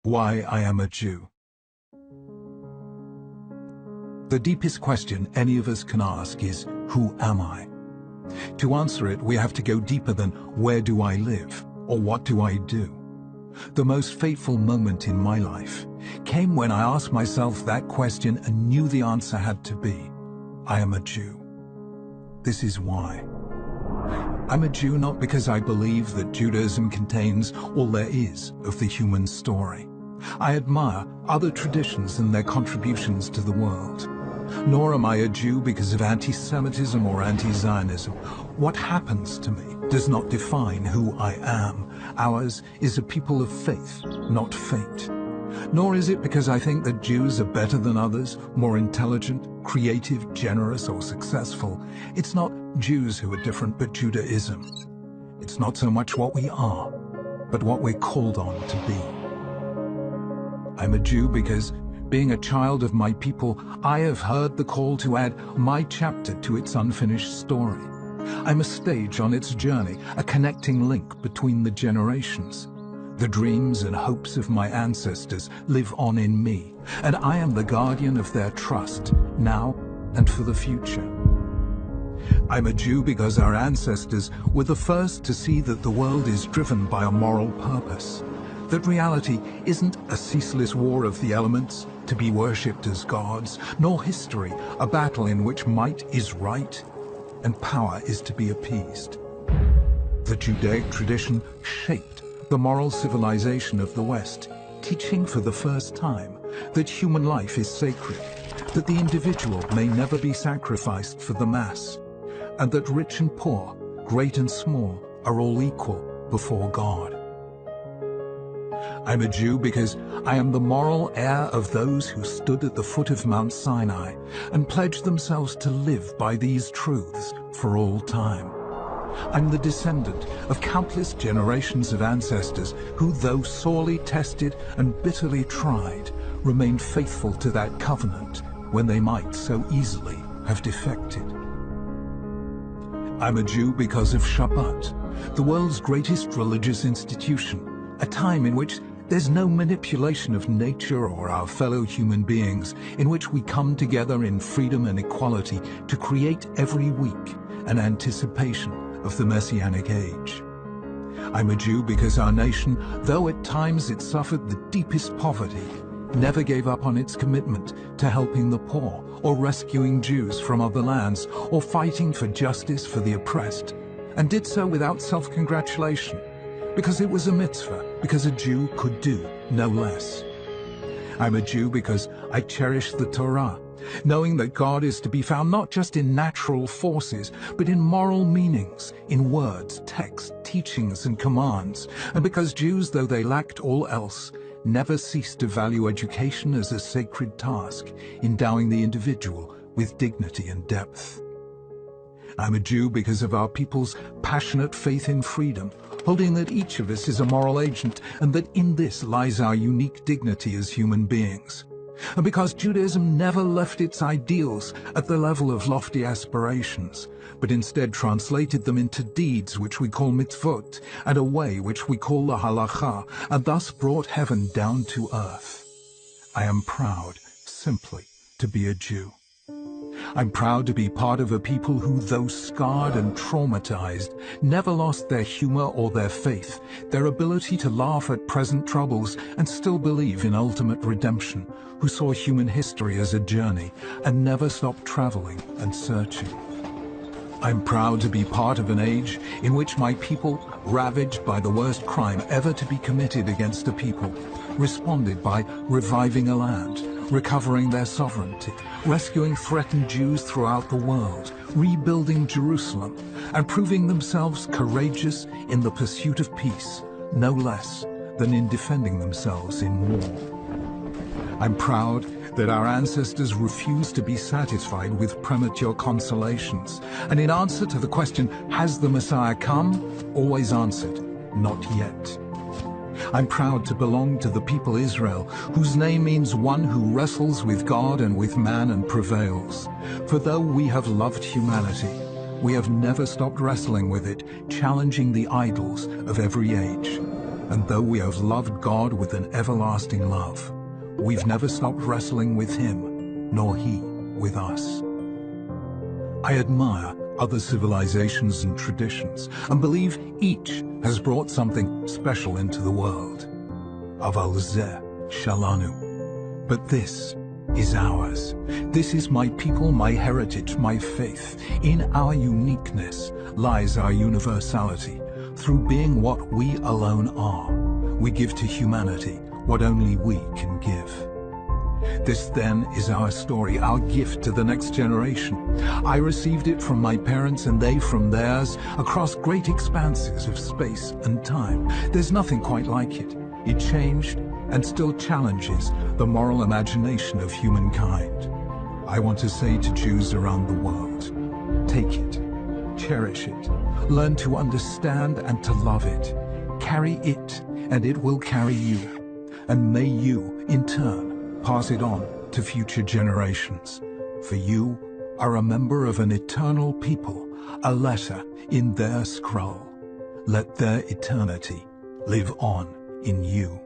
Why I am a Jew. The deepest question any of us can ask is, who am I? To answer it, we have to go deeper than where do I live or what do I do. The most fateful moment in my life came when I asked myself that question and knew the answer had to be, I am a Jew. This is why. I'm a Jew not because I believe that Judaism contains all there is of the human story. I admire other traditions and their contributions to the world. Nor am I a Jew because of anti-Semitism or anti-Zionism. What happens to me does not define who I am. Ours is a people of faith, not fate. Nor is it because I think that Jews are better than others, more intelligent, creative, generous, or successful. It's not Jews who are different, but Judaism. It's not so much what we are, but what we're called on to be. I'm a Jew because, being a child of my people, I have heard the call to add my chapter to its unfinished story. I'm a stage on its journey, a connecting link between the generations. The dreams and hopes of my ancestors live on in me, and I am the guardian of their trust, now and for the future. I'm a Jew because our ancestors were the first to see that the world is driven by a moral purpose, that reality isn't a ceaseless war of the elements to be worshipped as gods, nor history a battle in which might is right and power is to be appeased. The Judaic tradition shaped the moral civilization of the West, teaching for the first time that human life is sacred, that the individual may never be sacrificed for the mass, and that rich and poor, great and small, are all equal before God. I'm a Jew because I am the moral heir of those who stood at the foot of Mount Sinai and pledged themselves to live by these truths for all time. I'm the descendant of countless generations of ancestors who, though sorely tested and bitterly tried, remained faithful to that covenant when they might so easily have defected. I'm a Jew because of Shabbat, the world's greatest religious institution, a time in which there's no manipulation of nature or our fellow human beings, in which we come together in freedom and equality to create every week an anticipation of the Messianic age. I'm a Jew because our nation, though at times it suffered the deepest poverty, never gave up on its commitment to helping the poor or rescuing Jews from other lands or fighting for justice for the oppressed, and did so without self-congratulation, because it was a mitzvah, because a Jew could do no less. I'm a Jew because I cherish the Torah, knowing that God is to be found not just in natural forces, but in moral meanings, in words, texts, teachings, and commands, and because Jews, though they lacked all else, never ceased to value education as a sacred task, endowing the individual with dignity and depth. I'm a Jew because of our people's passionate faith in freedom, holding that each of us is a moral agent and that in this lies our unique dignity as human beings. And because Judaism never left its ideals at the level of lofty aspirations, but instead translated them into deeds which we call mitzvot, and a way which we call the halakha, and thus brought heaven down to earth. I am proud, simply, to be a Jew. I'm proud to be part of a people who, though scarred and traumatized, never lost their humor or their faith, their ability to laugh at present troubles and still believe in ultimate redemption, who saw human history as a journey and never stopped traveling and searching. I'm proud to be part of an age in which my people, ravaged by the worst crime ever to be committed against a people, responded by reviving a land, recovering their sovereignty, rescuing threatened Jews throughout the world, rebuilding Jerusalem, and proving themselves courageous in the pursuit of peace, no less than in defending themselves in war. I'm proud that our ancestors refused to be satisfied with premature consolations, and in answer to the question, has the Messiah come, always answered, not yet. I'm proud to belong to the people Israel, whose name means one who wrestles with God and with man and prevails. For though we have loved humanity, we have never stopped wrestling with it, challenging the idols of every age. And though we have loved God with an everlasting love, we've never stopped wrestling with Him, nor He with us. I admire other civilizations and traditions, and believe each has brought something special into the world. Aval zeh shalanu. But this is ours. This is my people, my heritage, my faith. In our uniqueness lies our universality. Through being what we alone are, we give to humanity what only we can give. This then is our story, our gift to the next generation. I received it from my parents and they from theirs, across great expanses of space and time. There's nothing quite like it. It changed and still challenges the moral imagination of humankind. I want to say to Jews around the world, take it, cherish it, learn to understand and to love it. Carry it, and it will carry you. And may you, in turn, pass it on to future generations. For you are a member of an eternal people, a letter in their scroll. Let their eternity live on in you.